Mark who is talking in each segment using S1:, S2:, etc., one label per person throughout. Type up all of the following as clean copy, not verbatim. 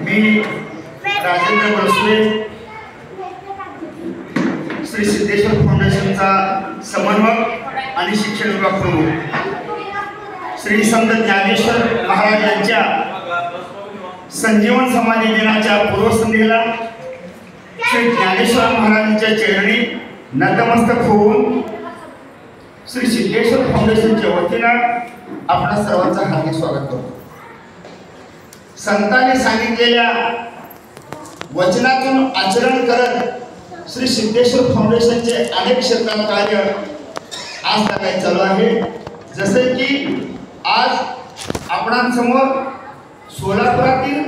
S1: मी राजेंद्र बळसुरे, श्री सिद्धेश्वर फाउंडेशनचा समन्वयक आणि शिक्षण विभाग प्रमुख, श्री संत ज्ञानेश्वर महाराज यांच्या संजीवन समाधी दिनाच्या पूर्वसंध्येला श्री ज्ञानेश्वर महाराजांच्या चरणी नतमस्तक होऊन श्री सिद्धेश्वर फाउंडेशनच्या वतीनं आपणा सर्वांचं हार्दिक स्वागत करतो. संतांनी सांगितलेल्या वचनातून आचरण करत श्री सिद्धेश्वर फाउंडेशनचे अनेक क्षेत्रात कार्य आज काय चालू आहे. जसे की आज आपणांसमोर सोलापुरातील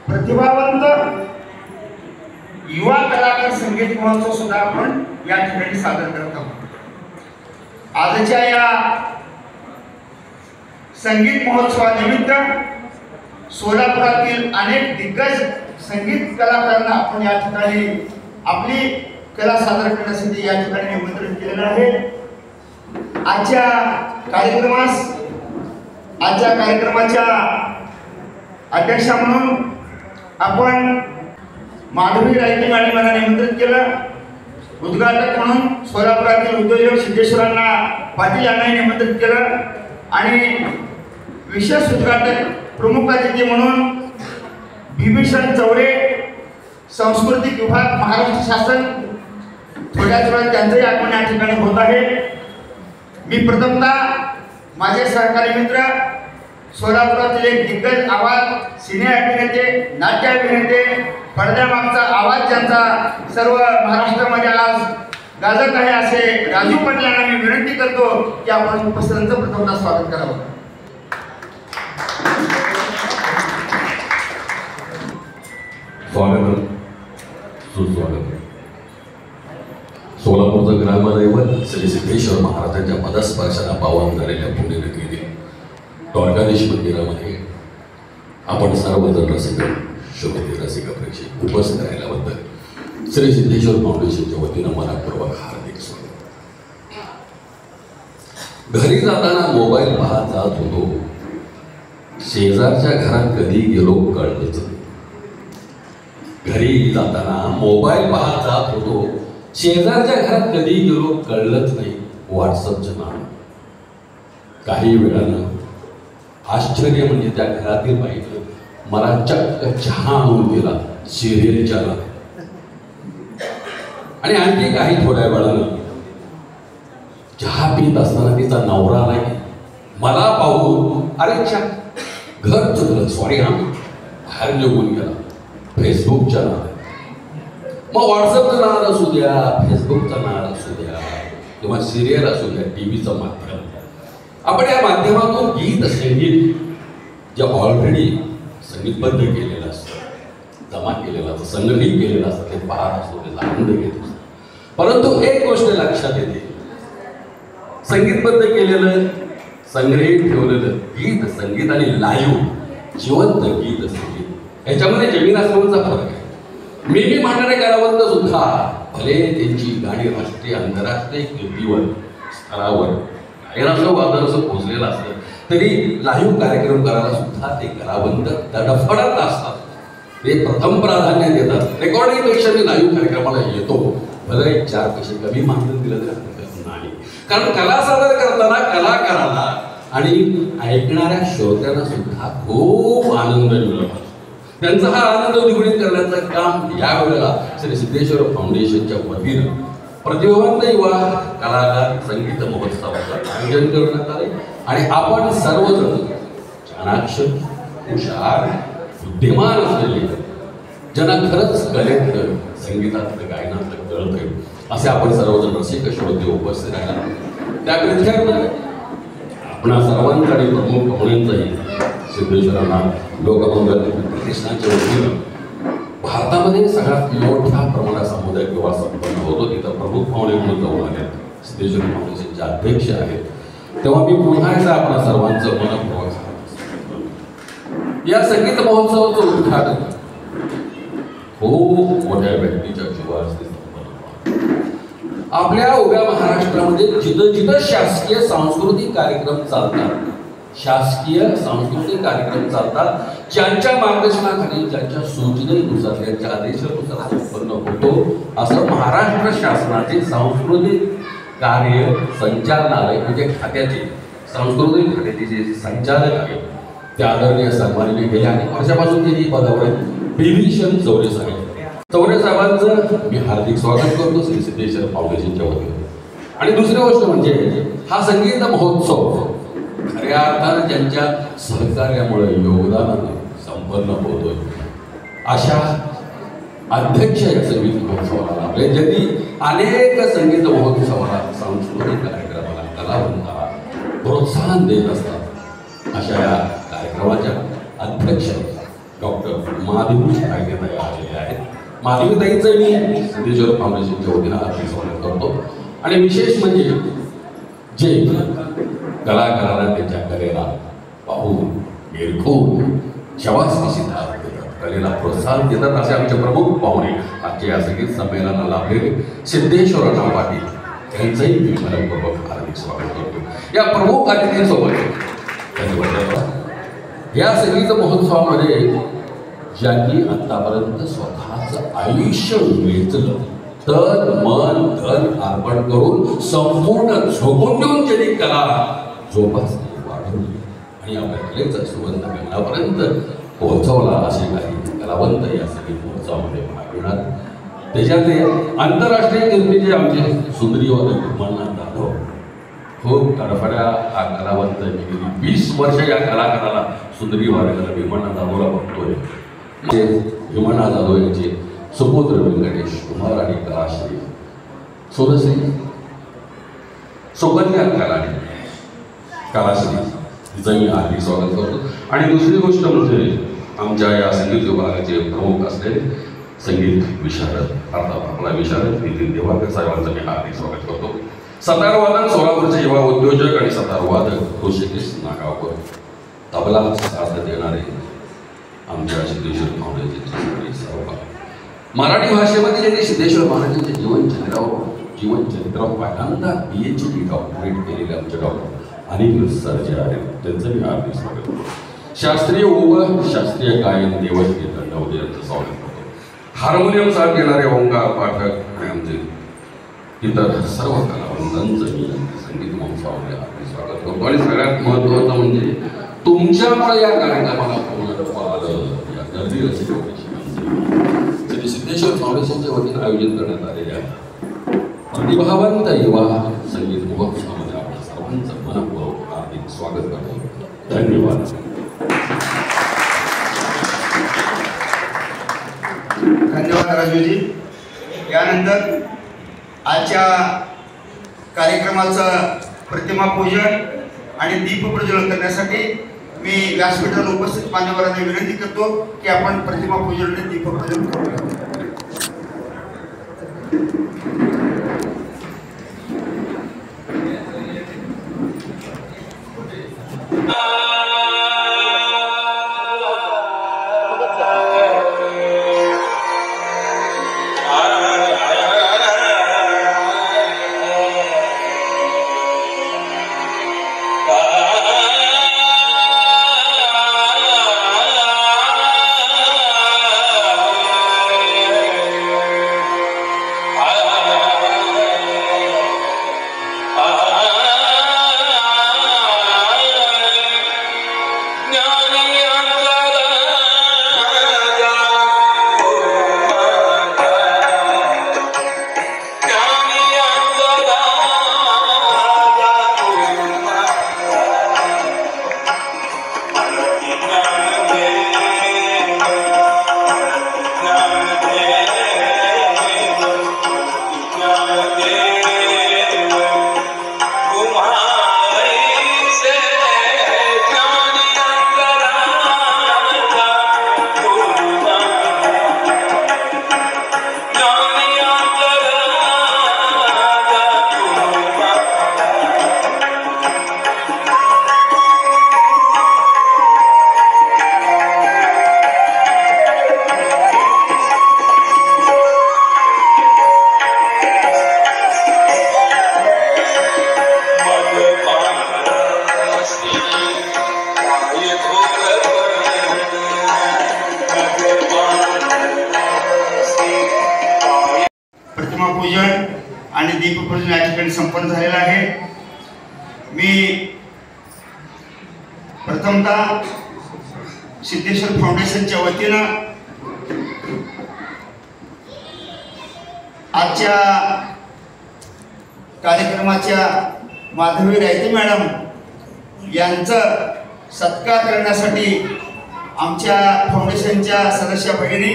S1: प्रतिभावंत युवा कलाकार संगीत महोत्सव सुद्धा आपण या ठिकाणी सादर करत आहोत. आजच्या या संगीत महोत्सवानिमित्त सोलापुरातील अनेक दिग्गज संगीत कलाकारांना आपण या ठिकाणी आपली कला सादर करण्यासाठी या ठिकाणी निमंत्रित केलेलं आहे. आजच्या कार्यक्रमाच्या अध्यक्षा म्हणून आपण माधवी रायते मॅडमांना निमंत्रित केलं. उद्घाटक म्हणून सोलापुरातील उद्योजक सिद्धेश्वरांना पाटील यांना निमंत्रित केलं आणि विशेष उद्घाटक प्रमुख अतिथी म्हणून भीमसेन चौरे, सांस्कृतिक विभाग, महाराष्ट्र शासन, थोड्याच वेळात त्यांचंही आगमन या ठिकाणी होत आहे. मी प्रथमतः माझे सहकारी मित्र सोलापुरातील एक दिग्गज आवाज, सिने अभिनेते, नाट्य अभिनेते, पडद्यामागचा आवाज ज्यांचा सर्व महाराष्ट्रामध्ये आज गाजत आहे असे राजू पाटील यांना मी विनंती करतो की आपण उपस्थितांचं प्रथमतः स्वागत करावं.
S2: स्वागत, सुस्वागत. सोलापूरचं ग्रामदैवत श्री सिद्धेश्वर महाराजांच्या पदस्पर्शाला पावन झालेल्या पुण्यनगरीतील द्वारकाधीश मंदिरामध्ये आपण सर्वजण रसिक, शोभित रसिक प्रेक्षक उपस्थित राहिल्याबद्दल श्री सिद्धेश्वर फाउंडेशनच्या वतीनं मनपूर्वक हार्दिक स्वागत. घरी जाताना मोबाईल पाहत जात होतो, शेजारच्या घरात कधी गेलो कळलंच नाही. घरी जाताना मोबाईल पाहत जात होतो, शेजारच्या घरात कधी गेलो कळलंच नाही. व्हॉट्सअपचं नाव. काही वेळानं आश्चर्य म्हणजे त्या घरातील बाईनं मला चक्क चहा आणून दिला सिरियलच्या नावाने. आणि आणखी काही थोड्या वेळानं चहा पीत असताना तिचा नवरा नाही मला पाहून अरे चा घर चुकलं, सॉरी हा, बाहेर निघून गेला. फेसबुकच्या नावाने. मग व्हॉट्सअपचं नाव असू द्या, फेसबुकचं नाव असू द्या किंवा सिरियल असू द्या, टीव्हीचं माध्यम, आपण या माध्यमातून गीत संगीत जे ऑलरेडी संगीतबद्ध केलेलं असतं, जमा केलेलं असतं, संग्रहित केलेलं असतं, ते पाहत असतो, त्याचा आनंद घेत असतो. परंतु एक गोष्ट लक्षात येते, संगीतबद्ध केलेलं, संग्रहित ठेवलेलं गीत संगीत आणि लाईव्ह जिवंत गीत संगीत याच्यामध्ये जमीन आसमानचा फरक आहे. मी म्हणणारे कलावंत सुद्धा भले त्यांची गाणी राष्ट्रीय आंतरराष्ट्रीय कीर्तीवर स्तरावर गायनाचं वादन असं पोचलेलं असतं तरी लाईव्ह कार्यक्रम करायला सुद्धा ते कलावंत तडफडत असतात. ते प्रथम प्राधान्य देतात. रेकॉर्डिंगपेक्षा मी लाईव्ह कार्यक्रमाला येतो, भले 4 पैसे कमी मानधन दिलं तरी हरकत नाही. कारण कला सादर करताना कलाकाराला आणि ऐकणाऱ्या श्रोत्यांना सुद्धा खूप आनंद मिळतो. त्यांचा हा आनंद द्विगुणित करण्याचं काम यावेळेला श्री सिद्धेश्वर फाउंडेशनच्या वतीनं प्रतिभावंत युवा कलाकार संगीत महोत्सवाचं आयोजन करण्यात आले आणि आपण सर्वजण चाणाक्ष, हुशार, बुद्धिमान असलेले, ज्यांना खरंच कलेत, संगीतातलं, गायनातलं कळतंय असे आपण सर्वजण रसिक श्रोते उपस्थित राहिला. त्या प्रेक्षकांना आपणा सर्वांचा आणि प्रमुख पाहुण्यांचाही सिद्धेश्वरांना लोकमंगल प्रतिष्ठानच्या वतीनं भारतामध्ये सगळ्यात मोठ्या प्रमाणात सामुदायिक विवाह संपन्न होतो तिथं प्रमुख पाहुणे म्हणून जाऊन आले सिद्धेश्वर फाउंडेशनचे अध्यक्ष आहेत. तेव्हा मी पुन्हा एकदा आपल्या सर्वांचं मनपूर्वक या संगीत महोत्सवाचं उद्घाटन खूप मोठ्या व्यक्तीच्या जीवावर आपल्या उभ्या महाराष्ट्रामध्ये जिथं जिथं शासकीय सांस्कृतिक कार्यक्रम चालतात शासकीय सांस्कृतिक कार्यक्रम चालतात, ज्यांच्या मार्गदर्शनाखाली, ज्यांच्या सूचनेनुसार, ज्यांच्या आदेशानुसार संपन्न होतो, असं महाराष्ट्र शासनाचे सांस्कृतिक कार्य संचालनालय म्हणजे खात्याचे, सांस्कृतिक खात्याचे जे संचालक आहेत ते आदरणीय सन्माननीय गेल्या अनेक वर्षापासून ते पदावर आहेत बिभीषण चौरे साहेब. चौरे साहेबांचं मी हार्दिक स्वागत करतो श्री सिद्धेश्वर फाउंडेशनच्या वतीने. आणि दुसरी गोष्ट म्हणजे हा संगीत महोत्सव खऱ्या अर्थानं ज्यांच्या सहकार्यामुळे योगदानानं संपन्न होतोय अशा अध्यक्ष या संगीत महोत्सवाला लाभले, ज्यांनी अनेक संगीत महोत्सवाला, सांस्कृतिक कार्यक्रमाला, कलावंताला प्रोत्साहन देत असतात. अशा या कार्यक्रमाच्या अध्यक्ष डॉक्टर माधवी रायगेताई आलेले आहेत. माधवीताईंचं मी सिद्धेश्वर फाउंडेशनच्या वतीनं हार्दिक स्वागत करतो. आणि विशेष म्हणजे जे कलाकारांना त्यांच्या कलेला पाहून निरखून शवासनीशी कलेला प्रोत्साहन देतात असे आमचे प्रमुख पाहुणे आजच्या या संगीत संमेलनाला लाभलेले सिद्धेश्वरराव पाटील यांचंही मी मनपूर्वक हार्दिक स्वागत करतो. या प्रमुख अतिथींसोबत या संगीत महोत्सवामध्ये ज्यांनी आतापर्यंत स्वतःचं आयुष्य वेचलं, तन मन धन अर्पण करून संपूर्ण झोकून देऊन त्यांनी कला जोपासली, वाढवली आणि आपल्या कलेचा सुगंध गगनापर्यंत पोहोचवला असे काही कलावंत या संगीत महोत्सवामध्ये भाग घेणार. त्याच्यातले आंतरराष्ट्रीय कीर्तीचे आमचे सुंदरीवादक विमाननाथ जाधव, खूप तडफड्या हा कलावंत गेली 20 वर्ष या कलाकाराला सुंदरी वादकाला विमाननाथ जाधवला बघतोय. विमाननाथ जाधव यांचे सुपुत्र व्यंकटेश कुमार आणि कलाश्री सोदश्री सुकन्या कलाश्री तिचं मी हार्दिक स्वागत करतो. आणि दुसरी गोष्ट म्हणजे आमच्या या संगीत विभागाचे प्रमुख असलेले संगीत विशारद, अर्थात आपला विशारद नितीन देवाकर साहेबांचं मी हार्दिक स्वागत करतो. सतारवादन सोलापूरचे युवा उद्योजक आणि सतारवादक ऋषिकेश नागावकर, तबला साथ देणारे आमच्या सिद्धेश्वर फाउंडेशनचे सहभाग. मराठी भाषेमध्ये ज्यांनी सिद्धेश्वर महाराजांच्या जीवनचरित्रावर पहिल्यांदा PhD डॉक्टरेट केलेले आमचे डॉक्टर अनिल सर जे आहेत त्यांचं मी हार्दिक स्वागत करतो. शास्त्रीय ओघ, शास्त्रीय गायन देवश्री दंडवते यांचं स्वागत करतो. हार्मोनियम साथ देणारे ओंकार पाठक आणि आमचे इतर सर्व कलावंतांचं मी संगीत महोत्सवामध्ये हार्दिक स्वागत करतो. आणि सगळ्यात महत्त्वाचं म्हणजे तुमच्यामुळे या कार्यक्रमाला पूर्ण आलं या गर्दी श्री सिद्धेश्वर फाउंडेशनच्या वतीने आयोजित करण्यात आलेल्या प्रतिभावंत युवा संगीत महोत्सवामध्ये आपल्या सर्वांचं मनपूर्वक हार्दिक स्वागत करतो. धन्यवाद.
S1: धन्यवाद राजूजी. यानंतर आजच्या कार्यक्रमाचं प्रतिमा पूजन आणि दीपप्रज्वलन करण्यासाठी मी व्यासपीठावर उपस्थित मान्यवरांना विनंती करतो की आपण प्रतिमा पूजन आणि दीपप्रज्वलन करूया. पूजन आणि दीपपूजन या ठिकाणी संपन्न झालेलं आहे. मी प्रथमतः सिद्धेश्वर फाउंडेशनच्या वतीनं आजच्या कार्यक्रमाच्या माधवी रायते मॅडम यांचं सत्कार करण्यासाठी आमच्या फाउंडेशनच्या सदस्य भगिनी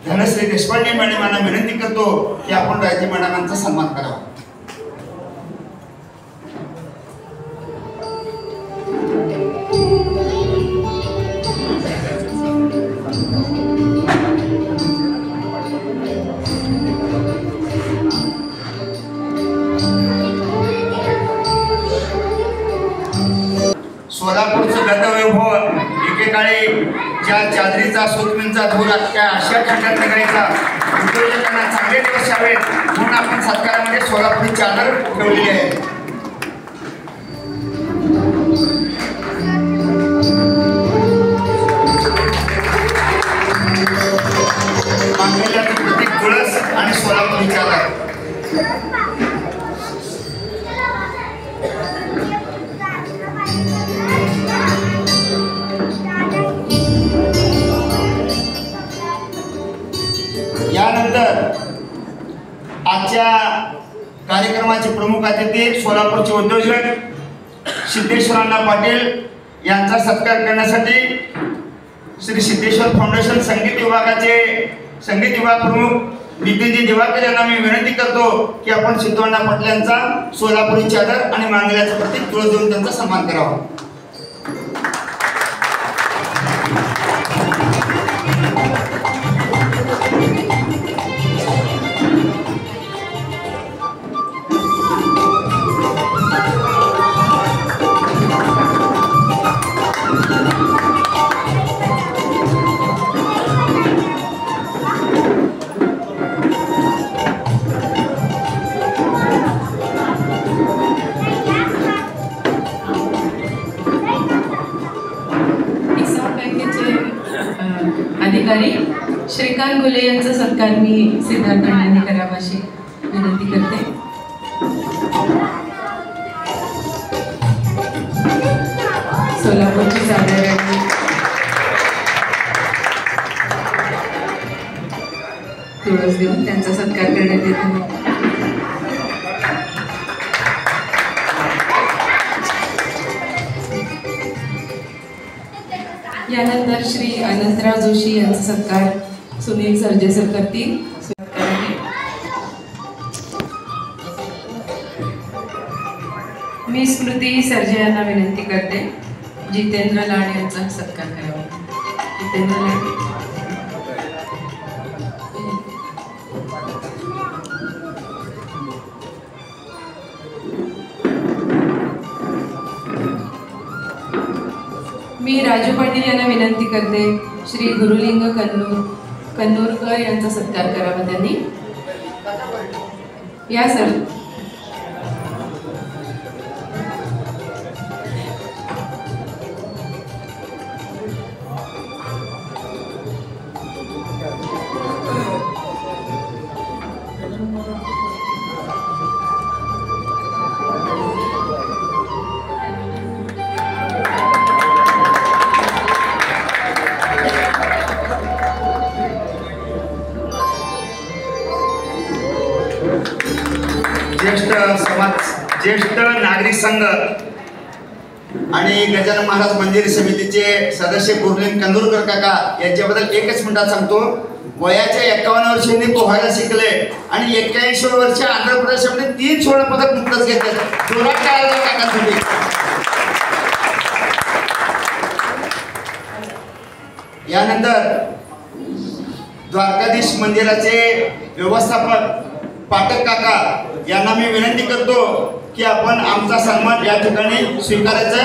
S1: धनश्री देशपांडे मॅडमांना विनंती करतो की आपण रायते मॅडमांचा सन्मान करावा. सोलापूरचं गतवैभव एकेकाळी ज्या चादरीचा सुतमींचा धूर अख्ख्या आशिया खंडात निघायचा, उद्योजकांना चांगले दिवस यावेत म्हणून आपण सत्कारामध्ये सोलापुरी चादर ठेवलेली आहे. मांगल्याचं प्रतीक तुळस आणि सोलापुरी चादर. यानंतर आजच्या कार्यक्रमाचे प्रमुख अतिथी सोलापूरचे उद्योजक सिद्धेश्वरांना पाटील यांचा सत्कार करण्यासाठी श्री सिद्धेश्वर फाउंडेशन संगीत विभागाचे संगीत विभाग प्रमुख नितीनजी दिवाकर यांना मी विनंती करतो की आपण सिद्धोअण्णा पाटील यांचा सोलापुरी चादर आणि मांगल्याचं प्रतीक तुळस देऊन त्यांचा सन्मान करावा.
S3: अधिकारी श्रीकांत गुले यांचा सत्कार मी सिद्धार्थ अण्णांनी करावा अशी विनंती करते. सोलापूरची चादर आणि तुळस देऊन त्यांचा सत्कार करण्यात येतो. यानंतर श्री अनंतराव जोशी यांचा सत्कार सुनील सर्जेसर करतील. मी स्मृती सर्जे यांना विनंती करते जितेंद्र लाड यांचा सत्कार करावा. जितेंद्र लाड. मी राजू पाटील यांना विनंती करते श्री गुरुलिंग कन्नूरकर यांचा सत्कार करावा त्यांनी. या सर
S1: ज्येष्ठ नागरिक संघ आणि गजानन महाराज मंदिर समितीचे सदस्य गुरुलिंग कन्नूरकर काका यांच्याबद्दल एकच मिनिटात सांगतो. वयाच्या 51 वर्षांनी पोहायला शिकले आणि 81 वर्ष आंध्र प्रदेशमध्ये 3 सुवर्ण पदक नुकतंच घेतले. जोरात टाळ्या काकांसाठी. यानंतर द्वारकाधीश मंदिराचे व्यवस्थापक पाठक काका यांना मी विनंती करतो की आपण आमचा सन्मान या ठिकाणी स्वीकारायचा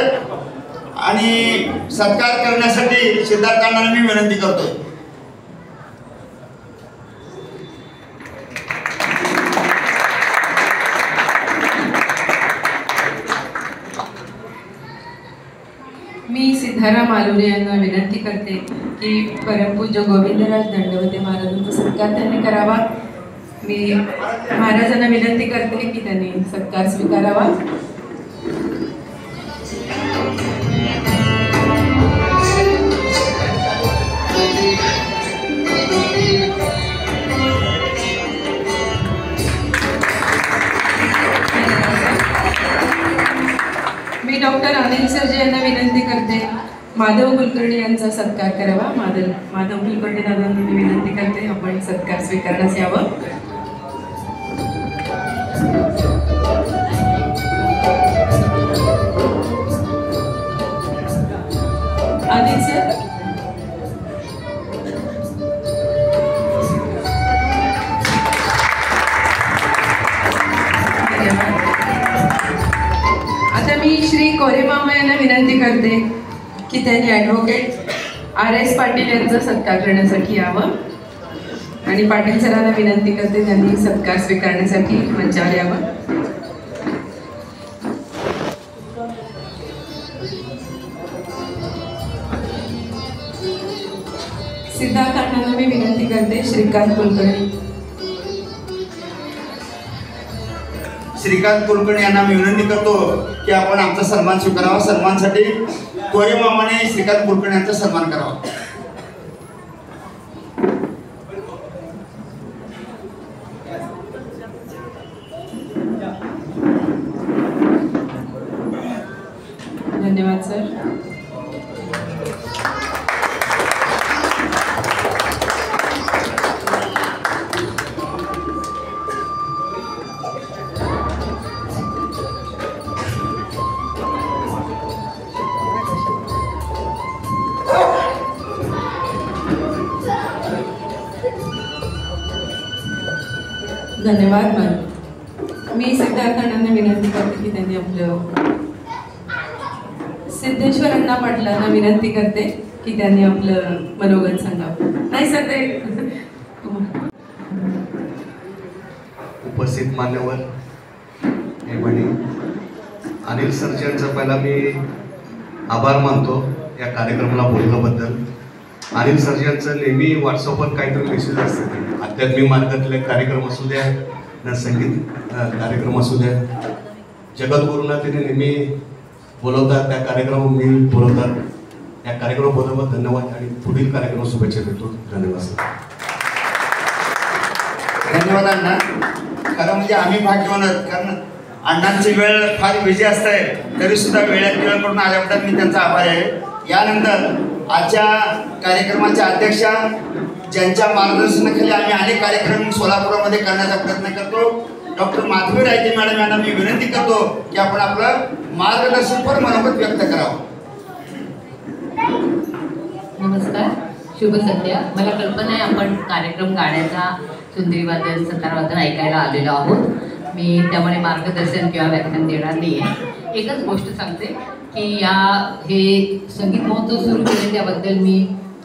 S1: आणि सत्कार करण्यासाठी सिद्धार्थांना मी विनंती करतो.
S3: मी सिद्धाराम आलुरे यांना विनंती करते की परमपूज्य गोविंदराज दंडवते महाराजांचा सत्कार त्यांनी करावा. मी महाराजांना विनंती करते की त्यांनी सत्कार स्वीकारावा. मी डॉक्टर अनिल सरजे यांना विनंती करते माधव कुलकर्णी यांचा सत्कार करावा. माधव कुलकर्णी दादांना मी विनंती करते आपण सत्कार स्वीकारण्यास यावं. अनिल सर. आता मी श्री कोरे मामा यांना विनंती करते की त्यांनी ॲडव्होकेट RS पाटील यांचा सत्कार करण्यासाठी यावं आणि पाटील सरांना विनंती करते त्यांनी सत्कार स्वीकारण्यासाठी मंचावर यावं. सिद्धार्थ अण्णांना मी विनंती करते श्रीकांत कुलकर्णी.
S1: श्रीकांत कुलकर्णी यांना मी विनंती करतो की आपण आमचा सन्मान स्वीकारावा. सन्मानसाठी कोरे मामाने श्रीकांत कुलकर्णी यांचा सन्मान करावा.
S3: धन्यवाद सर. धन्यवाद मॅम. मी सिद्धार्थ अण्णांना विनंती करते की त्यांनी आपलं सिद्धेश्वर अण्णा पाटलांना विनंती करते की त्यांनी आपलं मनोगत सांगावं. नाही सर ते
S4: उपस्थित मान्यवर हे म्हणे अनिल सरजेंचा पहिला मी आभार मानतो या कार्यक्रमाला बोलल्याबद्दल. अनिल सरजेंचं नेहमी व्हॉट्सअपवर काहीतरी मेसेज असतात. आध्यात्मिक मार्गातले कार्यक्रम असू द्या ना संगीत कार्यक्रम असू द्या जगद्गुरूंना तिने नेहमी बोलवतात. त्या कार्यक्रम मी बोलवतात. या कार्यक्रम बोलवत धन्यवाद आणि पुढील कार्यक्रम शुभेच्छा देतो. धन्यवाद सर.
S1: धन्यवाद अण्णा. खरं म्हणजे आम्ही भाग्यवान आहोत कारण अण्णांची वेळ फार बिझी असते तरी सुद्धा वेळात वेळ करून आल्याबद्दल मी त्यांचा आभार आहे. यानंतर आजच्या कार्यक्रमाच्या अध्यक्षा ज्यांच्या मार्गदर्शनाखाली आम्ही अनेक कार्यक्रम सोलापुरामध्ये करण्याचा प्रयत्न करतो डॉक्टर माधवी रायते मॅडम यांना मी विनंती करतो की आपण आपलं मार्गदर्शनपर मनोगत व्यक्त करावं.
S5: नमस्कार, शुभ संध्या. मला कल्पना आहे आपण कार्यक्रम गाण्याचा सुंदरी वादन सतारवादन ऐकायला आलेलो आहोत. मी त्यामुळे मार्गदर्शन किंवा व्याख्यान देणार नाही आहे. एकच गोष्ट सांगते की हे संगीत महोत्सव सुरू केले त्याबद्दल मी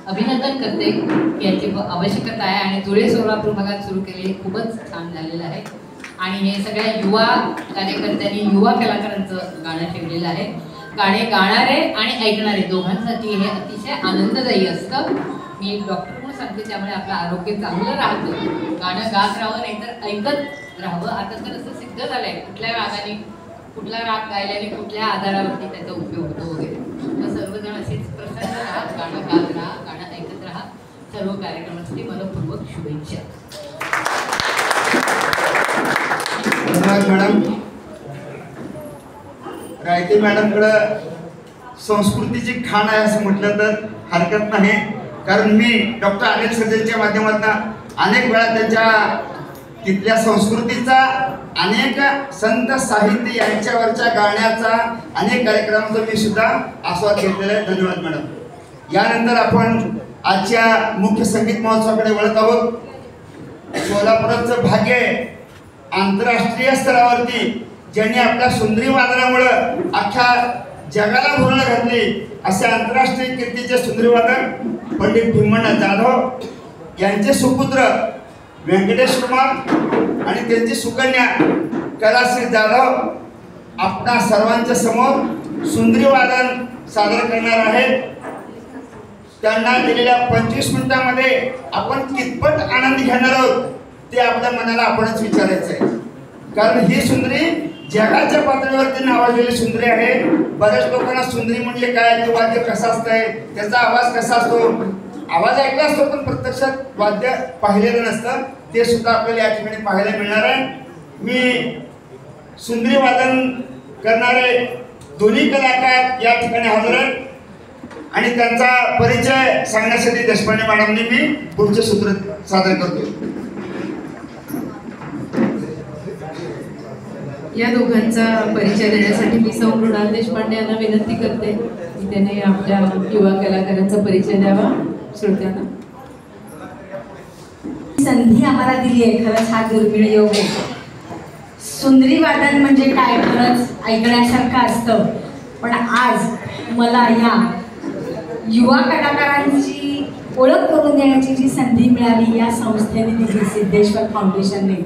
S5: अभिनंदन करते की याची आवश्यकता आहे आणि धुळे सोलापूर भागात सुरू केले खूपच छान झालेलं आहे. आणि हे सगळ्या युवा कार्यकर्त्यांनी युवा कलाकारांचं गाणं ठेवलेलं आहे. गाणे गाणारे आणि ऐकणारे दोघांसाठी हे अतिशय आनंददायी असतं. मी एक डॉक्टर म्हणून सांगते त्यामुळे आपलं आरोग्य चांगलं राहतं. गाणं गात राहावं नाहीतर ऐकत राहावं. आता तर असं सिद्ध झालं आहे कुठल्या रागाने कुठला राग गायल्याने कुठल्या आधारावरती त्याचा उपयोग होतो वगैरे. तर सर्वजण असेच प्रसन्न राहा, गाणं गात राहा, गाणं ऐकत राहा. सर्व कार्यक्रमासाठी मनपूर्वक शुभेच्छा.
S1: धन्यवाद मॅडम. रायते मॅडमकडं संस्कृतीची खाण आहे असं म्हटलं तर हरकत नाही. कारण मी डॉक्टर अनिल सरजेंच्या माध्यमातून अनेक वेळा त्यांच्या तिथल्या संस्कृतीचा अनेक संत साहित्य यांच्यावरच्या गाण्याचा अनेक कार्यक्रमांचा मी सुद्धा आस्वाद घेतलेला आहे. धन्यवाद मॅडम. यानंतर आपण आजच्या मुख्य संगीत महोत्सवाकडे वळत आहोत. सोलापुराचं भाग्य आंतरराष्ट्रीय स्तरावरती ज्यांनी आपल्या सुंदरी वादनामुळं अख्ख्या जगाला भुरळ घातली असे आंतरराष्ट्रीय कीर्तीचे सुंदरी वादक पंडित भीमण्णा जाधव यांचे सुपुत्र व्यंकटेश कुमार आणि त्यांची सुकन्या कैलाश्री जाधव आपणा सर्वांच्या समोर सुंदरी वादन सादर करणार आहेत. त्यांना दिलेल्या 25 मिनिटांमध्ये आपण कितपत आनंद घेणार आहोत ते आपल्या मनाला आपणच विचारायचं आहे. कारण ही सुंदरी जगाच्या पातळीवरती नावाजलेली सुंदरी आहे. बऱ्याच लोकांना सुंदरी म्हणजे काय, ते वाद्य कसं असतंय, त्याचा आवाज कसा असतो, आवाज ऐकला असतो पण प्रत्यक्षात वाद्य पाहिलेलं नसतं. ते सुद्धा आपल्याला या ठिकाणी पाहायला मिळणार आहे. मी सुंदरी वादन करणारे दोन्ही कलाकार या ठिकाणी हजर आहेत आणि त्यांचा परिचय सांगण्यासाठी देशपांडे मॅडमनी मी पुढचे सूत्र सादर करतो.
S3: या दोघांचा परिचय देण्यासाठी मी सौ मृणाल देशपांडे यांना विनंती करते की त्याने आपल्या युवा कलाकारांचा परिचय द्यावा श्रोत्यांना.
S6: संधी आम्हाला दिली आहे, खरंच हा दुर्मिळ योग आहे. सुंदरी वादन म्हणजे काय, खरंच ऐकण्यासारखं असतं. पण आज मला या युवा कलाकारांची ओळख करून देण्याची जी संधी मिळाली या संस्थेने दिली, सिद्धेश्वर फाउंडेशनने,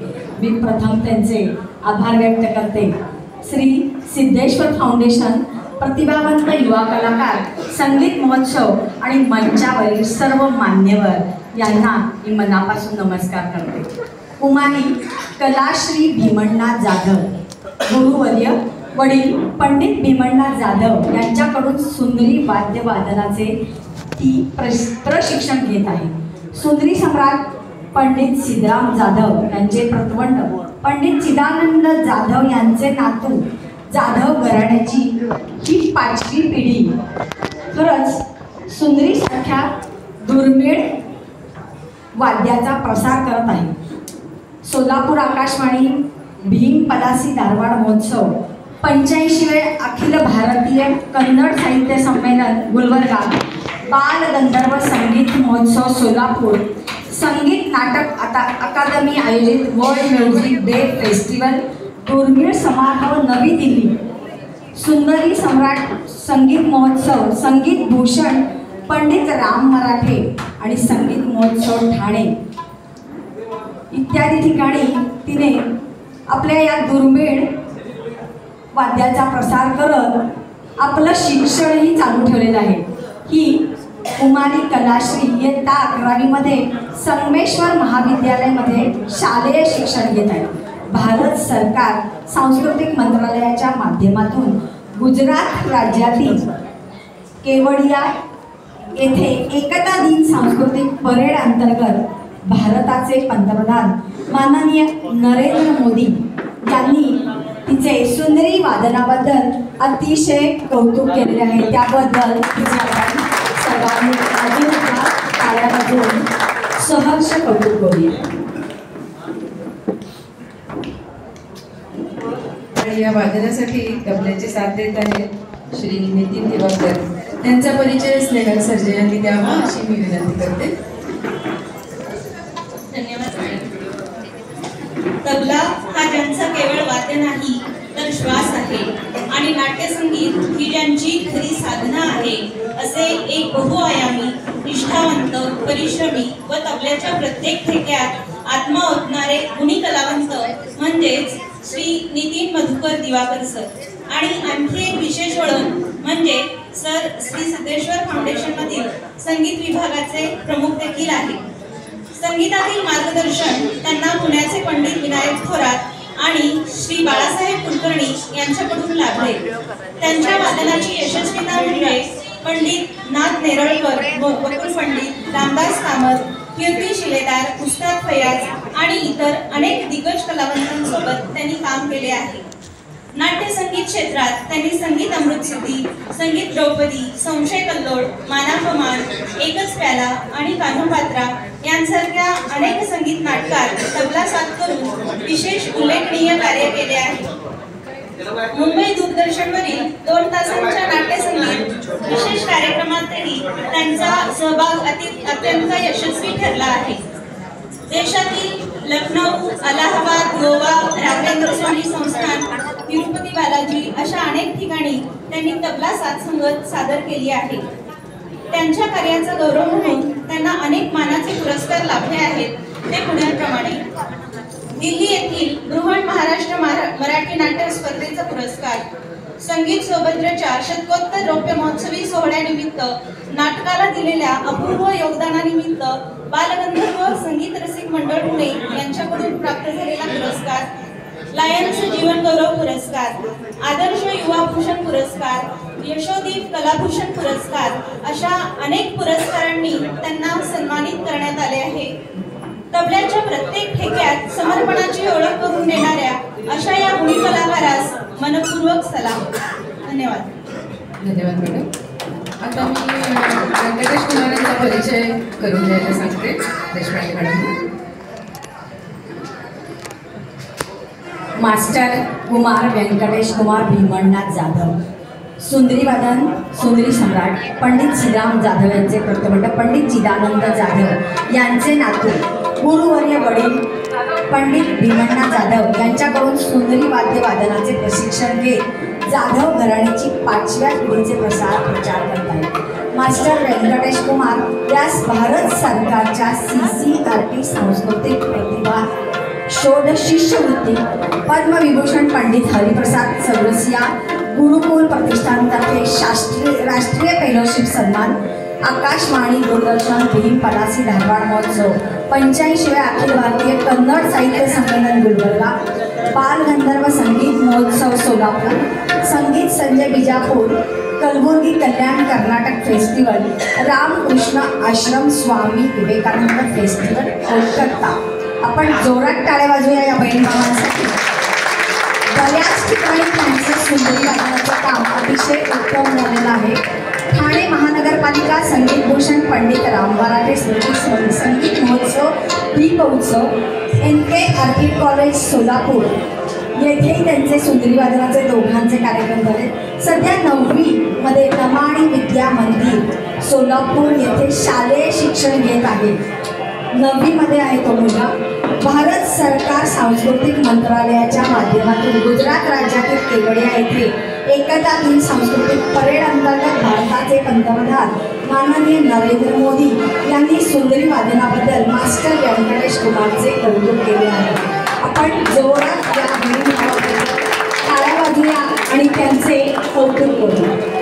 S6: मी प्रथम त्यांचे आभार व्यक्त करते. श्री सिद्धेश्वर फाउंडेशन प्रतिभावंत युवा कलाकार, संगीत महोत्सव आणि मंचावरील सर्व मान्यवर यांना मी मनापासून नमस्कार करते. कुमारी कलाश्री भीमण्णा जाधव, गुरुवर्य वडील पंडित भीमण्णा जाधव यांच्याकडून सुंदरी वाद्यवादनाचे ती प्रशिक्षण घेत आहे. सुंदरी सम्राट पंडित सिद्धराम जाधव यांचे प्रतवंड पंडित चिदानंद जाधव यांचे नातू जाधव घराण्याची ही 5वी पिढी खरंच सुंदरीसारख्या दुर्मिळ वाद्याचा प्रसार करत आहे. सोलापूर आकाशवाणी भीम पलासी धारवाड महोत्सव, 85वे अखिल भारतीय कन्नड साहित्य संमेलन गुलबर्गा, बाल गंधर्व संगीत महोत्सव सोलापूर, संगीत नाटक अकादमी आयोजित वर्ल्ड म्युझिक डे फेस्टिवल दुर्मिळ समारोह नवी दिल्ली, सुंदरी सम्राट संगीत महोत्सव, संगीत भूषण पंडित राम मराठे आणि संगीत महोत्सव ठाणे इत्यादी ठिकाणी तिने आपल्या या दुर्मिळ वाद्याचा प्रसार करत आपलं शिक्षणही चालू ठेवलेलं आहे. ही कुमारी कलाश्री इयत्ता 11वीमध्ये संगमेश्वर महाविद्यालयामध्ये शालेय शिक्षण घेत आहे. भारत सरकार सांस्कृतिक मंत्रालयाच्या माध्यमातून गुजरात राज्यातील केवडिया येथे एकता दिन सांस्कृतिक परेड अंतर्गत भारताचे पंतप्रधान माननीय नरेंद्र मोदी यांनी तिचे सुंदरी वादनाबद्दल अतिशय कौतुक केलेले आहे. त्याबद्दल तिचे आपण सर्वांनी अजून टाळ्या वाजवून सहर्ष कौतुक करूया.
S3: आणि या वादनासाठी तबल्याचे साथ देत आहेत श्री नितीन दिवाकर. त्यांचा परिचय स्नेहल सर्जे यांनी द्यावा अशी मी विनंती करते.
S7: धन्यवाद. तबला हा ज्यांचा केवळ वाद्य नाही तर श्वास आहे आणि नाट्यसंगीत ही ज्यांची खरी साधना आहे असे एक बहुआयामी, निष्ठावंत, परिश्रमी व तबल्याच्या प्रत्येक ठेक्यात आत्मा ओतणारे गुणी कलावंत म्हणजेच श्री नितीन मधुकर दिवाकर सर. आणि आणखी एक विशेष ओळख म्हणजे सर श्री सिद्धेश्वर फाउंडेशनमधील संगीत विभागाचे प्रमुख देखील आहेत. संगीतातील मार्गदर्शन त्यांना पुण्याचे पंडित विनायक थोरात आणि श्री बाळासाहेब कुलकर्णी यांच्याकडून लाभले. त्यांच्या वादनाची यशस्वीता म्हणजे पंडित नाथ नेरळकर, वकील पंडित रामदास कामत, कीर्ती शिलेदार, उस्ताद फयाज आणि इतर अनेक दिग्गज कलावंतांसोबत त्यांनी काम केले आहे. नाट्यसंगीत क्षेत्रात त्यांनी संगीत अमृतसिद्धी, संगीत द्रौपदी, संशय कल्लोळ, मानापमान, एकच प्याला आणि कान्होपात्रा यांसारख्या अनेक संगीत नाटकात तबला साथ करून विशेष उल्लेखनीय कार्य केले आहे. मुंबई दूरदर्शनवरील 2 तासांच्या नाट्यसंगीत विशेष कार्यक्रमातही त्यांचा सहभाग अत्यंत यशस्वी ठरला आहे. देशातील लखनौ, अलाहाबाद, गोवा, राघवेंद्र स्वामी संस्थान, तिरुपती बालाजी अशा अनेक ठिकाणी त्यांनी तबला साथ संगत सादर केली आहे. त्यांच्या कार्याचा गौरव म्हणून त्यांना अनेक मानाचे पुरस्कार लाभले आहेत. ते पुढीलप्रमाणे: दिल्ली येथील बृहण महाराष्ट्र मराठी नाट्य स्पर्धेचा पुरस्कार, संगीत सोबतच्या शतकोत्तर रौप्य महोत्सवी सोहळ्यानिमित्त नाटकाला दिलेल्या अपूर्व योगदानानिमित्त बालगंधर्व संगीत रसिक मंडळ पुणे यांच्याकडून प्राप्त झालेला पुरस्कार, लायन्स जीवन गौरव पुरस्कार, आदर्श युवा भूषण पुरस्कार, यशोदीप कलाभूषण पुरस्कार अशा अनेक पुरस्कारांनी त्यांना सन्मानित करण्यात आले आहे. तबल्याच्या प्रत्येक ठेक्यात समर्पणाची ओळख करून देणाऱ्या अशा या गुणी कलाकारास मनपूर्वक सलाम. धन्यवाद.
S3: धन्यवाद मॅडम. आता मी व्यंकटेश कुमारांचा परिचय करून द्यायला सांगते. देशपांडे मॅडम.
S6: मास्टर कुमार व्यंकटेश कुमार भीमनाथ जाधव, सुंदरी वादन सुंदरी सम्राट पंडित श्रीराम जाधव यांचे प्रथमंड पंडित चिदानंद जाधव यांचे नातू गुरुवर्य वडील पंडित भीमनाथ जाधव यांच्याकडून सुंदरी वाद्य वादनाचे प्रशिक्षण घेत जाधव घराण्याची 5व्या पिढीचे प्रचार करत आहेत. मास्टर व्यंकटेश कुमार यास भारत सरकारच्या CCRT सांस्कृतिक प्रतिभा शोध शिष्यवृत्ती, पद्मविभूषण पंडित हरिप्रसाद चौरसिया गुरुकुल प्रतिष्ठानतर्फे राष्ट्रीय फेलोशिप सन्मान, आकाशवाणी दूरदर्शन भीम पलासी धारवाड महोत्सव, 85व्या अखिल भारतीय कन्नड साहित्य संमेलन गुलबर्गा, बालगंधर्व संगीत महोत्सव सोलापूर, संगीत संजय बिजापूर, कलबुर्गी कल्याण कर्नाटक फेस्टिवल, रामकृष्ण आश्रम स्वामी विवेकानंद फेस्टिवल कोलकाता. आपण जोरात टाळ्या वाजवूया या बहीण भावांसाठी. बऱ्याच ठिकाणी त्यांचं सुंदरी वादनाचं काम अतिशय उत्तम झालेलं आहे. ठाणे महानगरपालिका संगीतभूषण पंडित राम वराटे स्मृती संगीत महोत्सव दीप उत्सव, NK आर्किड कॉलेज सोलापूर येथेही त्यांचे सुंदरी वादनाचे दोघांचे कार्यक्रम झाले. सध्या 9वीमध्ये नमाणी विद्या मंदिर सोलापूर येथे शालेय शिक्षण घेत आहे. 9वीमध्ये आहे तो मुलगा. भारत सरकार सांस्कृतिक मंत्रालयाच्या माध्यमातून गुजरात राज्यातील केवडिया येथे एकता दिन सांस्कृतिक परेड अंतर्गत भारताचे पंतप्रधान माननीय नरेंद्र मोदी यांनी सुंदरी वादनाबद्दल मास्टर व्यंकटेश कुमारचे कौतुक केले आहे. आपण जोरात या टाळ्या वाजूया आणि त्यांचे कौतुक करूया.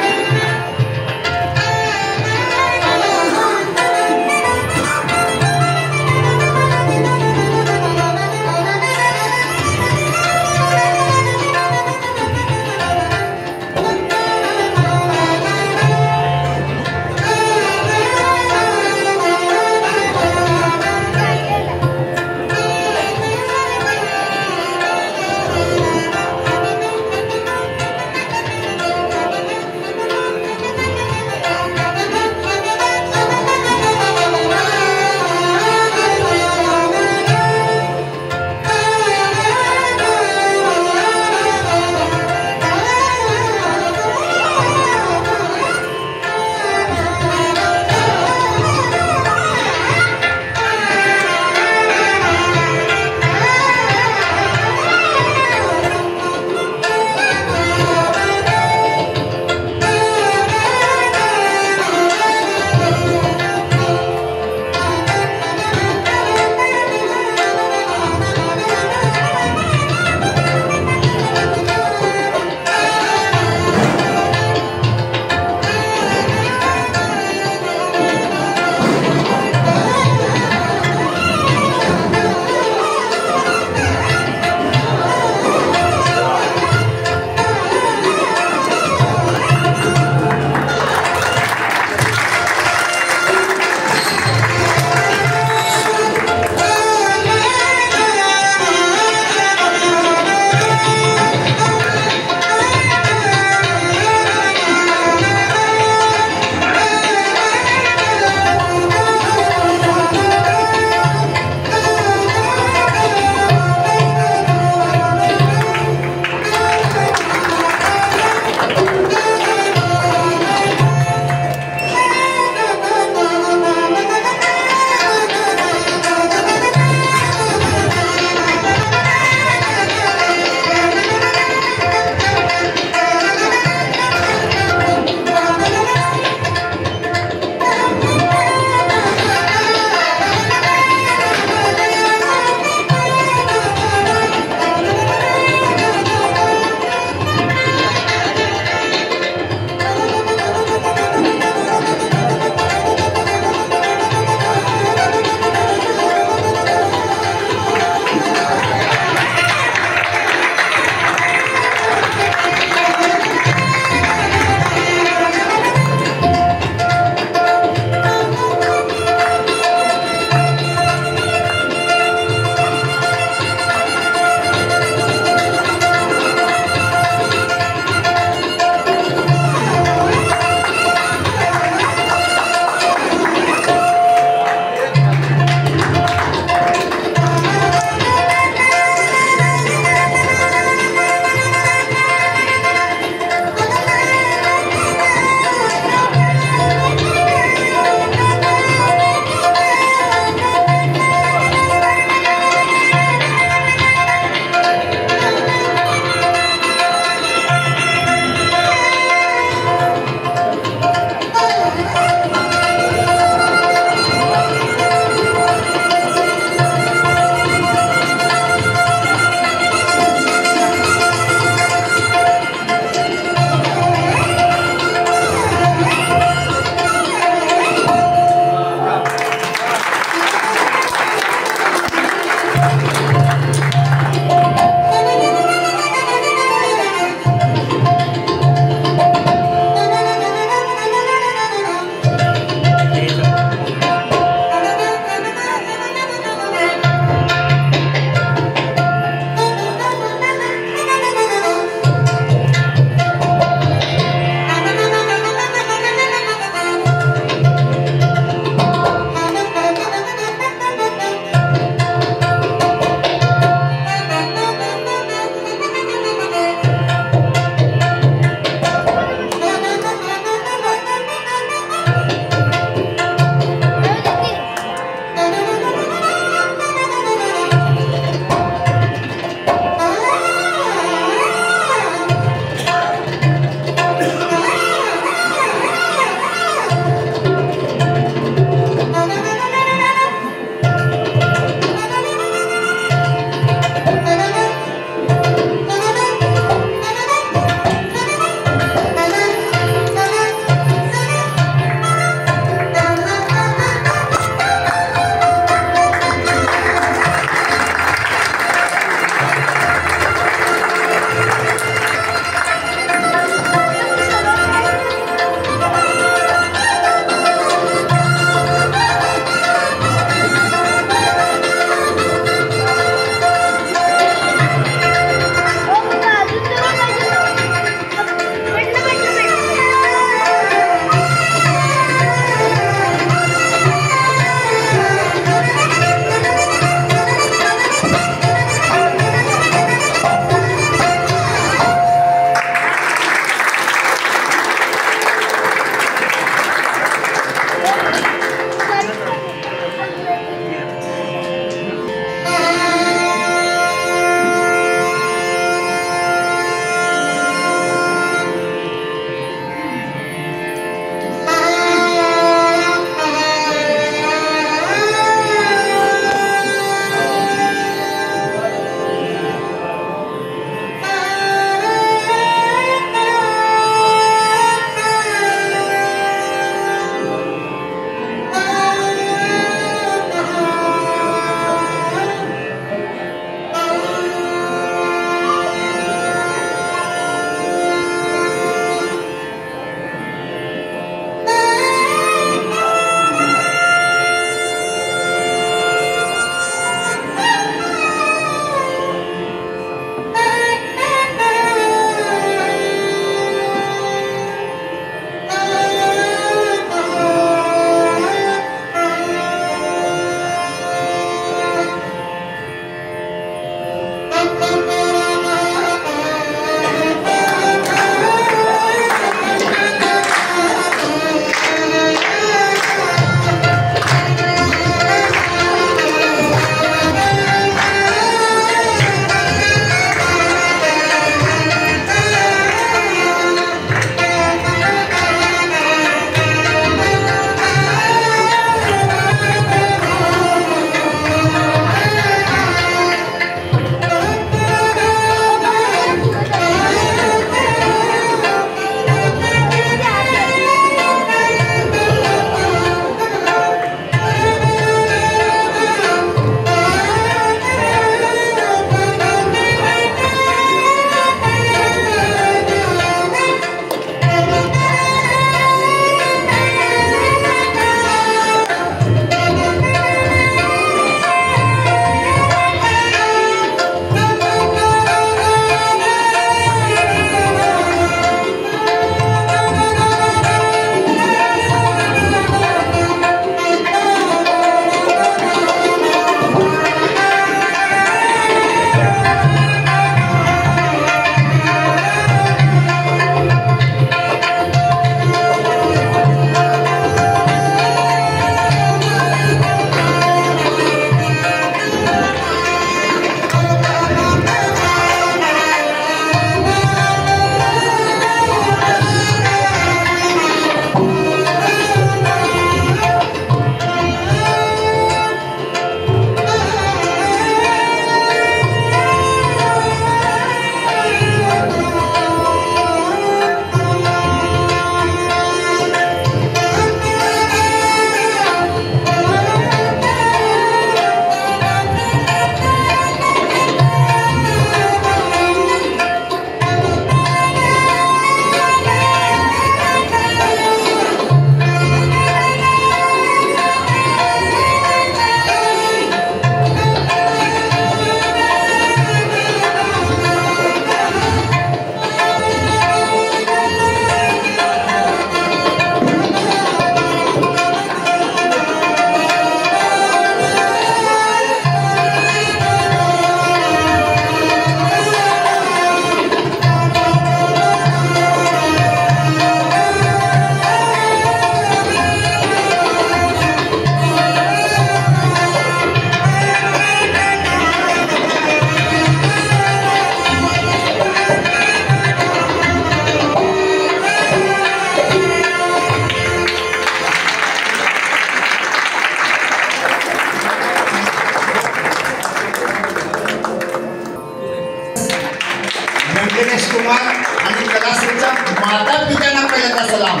S1: व्यंकटेश कुमार आणि कलाश्रीच्या माता पित्यांना पहिल्यांदा सलाम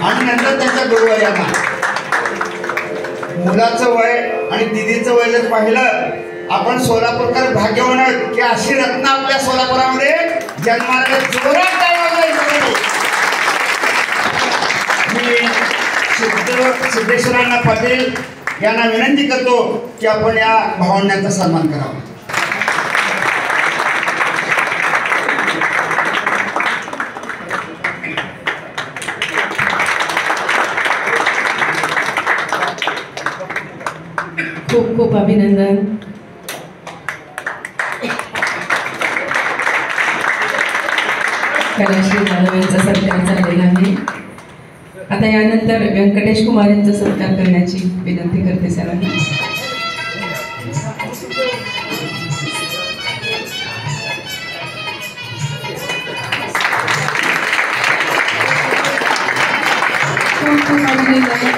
S1: आणि नंतर त्यांच्या गुरुवर्यांना. मुलाचं वय आणि दिदीचं वय जर पाहिलं आपण सोलापूरकर भाग्यवान आहोत की अशी रत्न आपल्या सोलापुरामध्ये जन्माला जोरात मी सिद्धेश्वरांना पाटील यांना विनंती करतो की आपण या भावंडांचा सन्मान करावा.
S3: खूप खूप अभिनंदन. कलाश्री जाधव यांचा सत्कार झालेला आहे. आता यानंतर व्यंकटेश कुमार यांचा सत्कार करण्याची विनंती करते सरांना. खूप खूप अभिनंदन.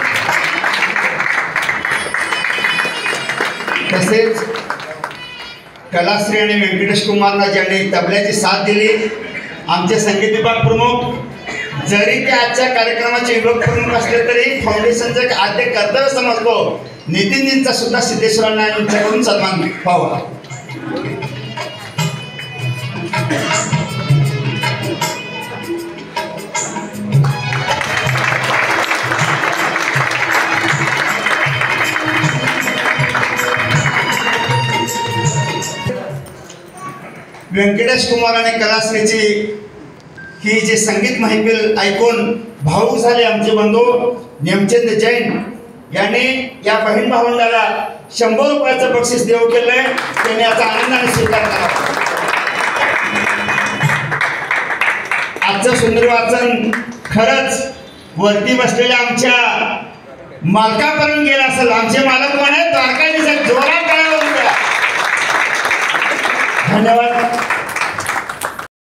S1: तसेच कलाश्री आणि व्यंकटेश कुमारला ज्यांनी तबल्याची साथ दिली आमचे संगीत विभाग प्रमुख, जरी ते आजच्या कार्यक्रमाचे विभाग प्रमुख असले तरी फाउंडेशनचं एक आद्य कर्तव्य समजतो नितीनजींचा सुद्धा सिद्धेश्वरांना यांच्याकडून सन्मान व्हावा. व्यंकटेश कुमार आणि कलाश्रीची ही जी संगीत महफिल ऐकून भावूक झाले आमचे बंधू नेमचंद जैन यांनी या बहीण भावंडाला 100 रुपयाचं बक्षीस देऊ केलंय. त्यांनी याचा आनंदाने स्वीकार करावा. आजचं सुंदर वाचन खरंच वरती बसलेल्या आमच्या मालकापर्यंत गेलं असेल. आमचे मालक कोण आहेत? द्वारकाधीश. जोरात टाळ्या वाजवा. धन्यवाद.